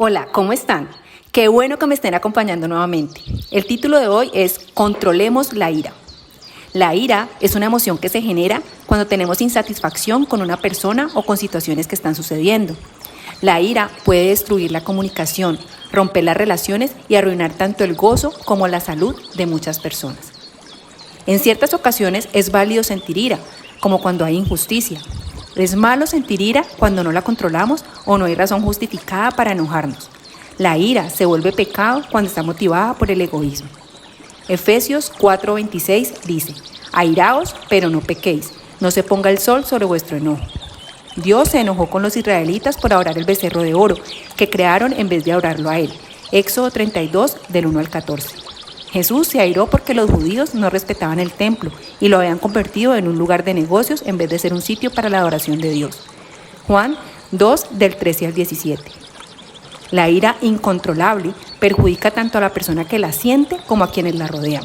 Hola, ¿cómo están? Qué bueno que me estén acompañando nuevamente. El título de hoy es Controlemos la ira. La ira es una emoción que se genera cuando tenemos insatisfacción con una persona o con situaciones que están sucediendo. La ira puede destruir la comunicación, romper las relaciones y arruinar tanto el gozo como la salud de muchas personas. En ciertas ocasiones es válido sentir ira, como cuando hay injusticia. Es malo sentir ira cuando no la controlamos o no hay razón justificada para enojarnos. La ira se vuelve pecado cuando está motivada por el egoísmo. Efesios 4:26 dice: Airaos, pero no pequéis, no se ponga el sol sobre vuestro enojo. Dios se enojó con los israelitas por adorar el becerro de oro que crearon en vez de adorarlo a él. Éxodo 32, del 1 al 14. Jesús se airó porque los judíos no respetaban el templo y lo habían convertido en un lugar de negocios en vez de ser un sitio para la adoración de Dios. Juan 2, del 13 al 17. La ira incontrolable perjudica tanto a la persona que la siente como a quienes la rodean.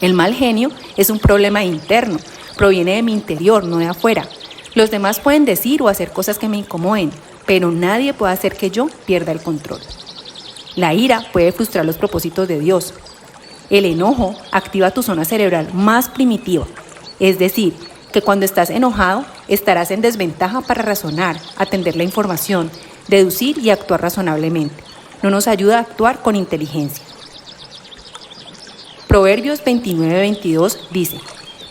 El mal genio es un problema interno, proviene de mi interior, no de afuera. Los demás pueden decir o hacer cosas que me incomoden, pero nadie puede hacer que yo pierda el control. La ira puede frustrar los propósitos de Dios. El enojo activa tu zona cerebral más primitiva, es decir, que cuando estás enojado estarás en desventaja para razonar, atender la información, deducir y actuar razonablemente. No nos ayuda a actuar con inteligencia. Proverbios 29:22 dice: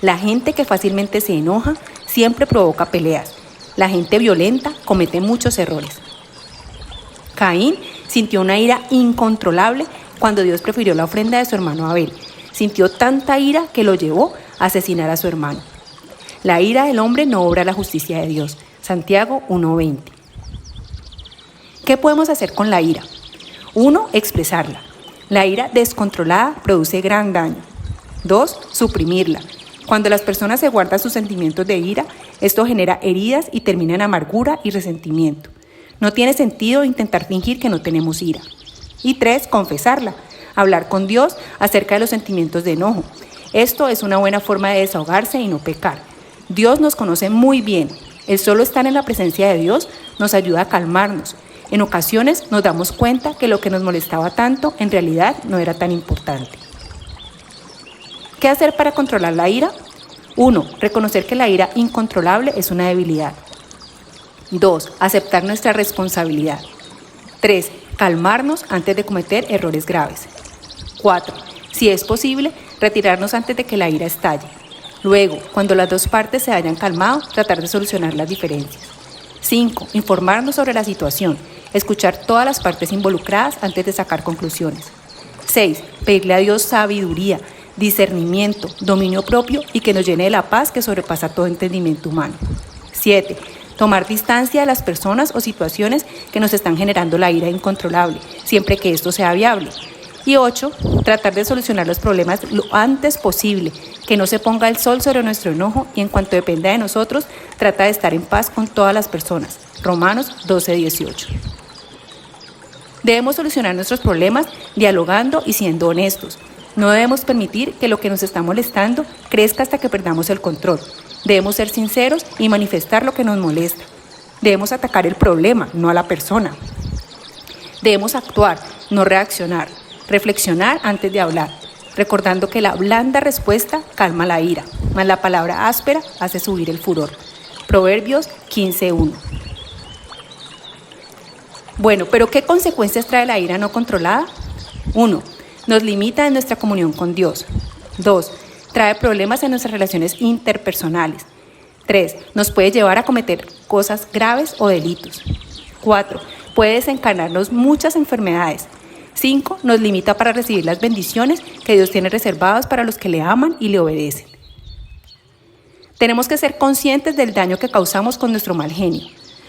La gente que fácilmente se enoja siempre provoca peleas. La gente violenta comete muchos errores. Caín sintió una ira incontrolable cuando Dios prefirió la ofrenda de su hermano Abel. Sintió tanta ira que lo llevó a asesinar a su hermano. La ira del hombre no obra la justicia de Dios. Santiago 1:20. ¿Qué podemos hacer con la ira? 1. Expresarla. La ira descontrolada produce gran daño. 2. Suprimirla. Cuando las personas se guardan sus sentimientos de ira, esto genera heridas y termina en amargura y resentimiento. No tiene sentido intentar fingir que no tenemos ira. Y 3. Confesarla. Hablar con Dios acerca de los sentimientos de enojo. Esto es una buena forma de desahogarse y no pecar. Dios nos conoce muy bien. El solo estar en la presencia de Dios nos ayuda a calmarnos. En ocasiones nos damos cuenta que lo que nos molestaba tanto en realidad no era tan importante. ¿Qué hacer para controlar la ira? 1. Reconocer que la ira incontrolable es una debilidad. 2. Aceptar nuestra responsabilidad. 3. Calmarnos antes de cometer errores graves. 4. Si es posible, retirarnos antes de que la ira estalle. Luego, cuando las dos partes se hayan calmado, tratar de solucionar las diferencias. 5. Informarnos sobre la situación. Escuchar todas las partes involucradas antes de sacar conclusiones. 6. Pedirle a Dios sabiduría, discernimiento, dominio propio y que nos llene de la paz que sobrepasa todo entendimiento humano. 7. Tomar distancia de las personas o situaciones que nos están generando la ira incontrolable, siempre que esto sea viable. Y 8. Tratar de solucionar los problemas lo antes posible, que no se ponga el sol sobre nuestro enojo y en cuanto dependa de nosotros, trata de estar en paz con todas las personas. Romanos 12:18. Debemos solucionar nuestros problemas dialogando y siendo honestos. No debemos permitir que lo que nos está molestando crezca hasta que perdamos el control. Debemos ser sinceros y manifestar lo que nos molesta. Debemos atacar el problema, no a la persona. Debemos actuar, no reaccionar. Reflexionar antes de hablar, recordando que la blanda respuesta calma la ira, mas la palabra áspera hace subir el furor. Proverbios 15:1. Bueno, pero ¿qué consecuencias trae la ira no controlada? 1. Nos limita en nuestra comunión con Dios. 2. Trae problemas en nuestras relaciones interpersonales. 3. Nos puede llevar a cometer cosas graves o delitos. 4. Puede desencadenarnos muchas enfermedades. 5. Nos limita para recibir las bendiciones que Dios tiene reservadas para los que le aman y le obedecen. Tenemos que ser conscientes del daño que causamos con nuestro mal genio.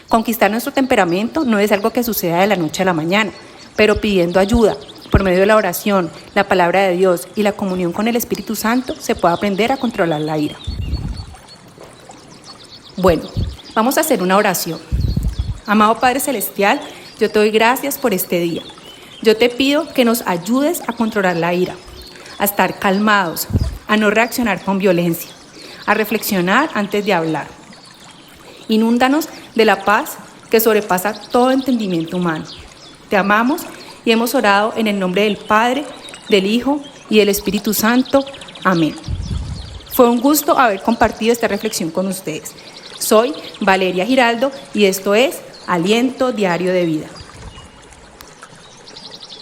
Conquistar nuestro temperamento no es algo que suceda de la noche a la mañana, pero pidiendo ayuda, por medio de la oración, la palabra de Dios y la comunión con el Espíritu Santo, se puede aprender a controlar la ira. Bueno, vamos a hacer una oración. Amado Padre Celestial, yo te doy gracias por este día. Yo te pido que nos ayudes a controlar la ira, a estar calmados, a no reaccionar con violencia, a reflexionar antes de hablar. Inúndanos de la paz que sobrepasa todo entendimiento humano. Te amamos y hemos orado en el nombre del Padre, del Hijo y del Espíritu Santo. Amén. Fue un gusto haber compartido esta reflexión con ustedes. Soy Valeria Giraldo y esto es Aliento Diario de Vida.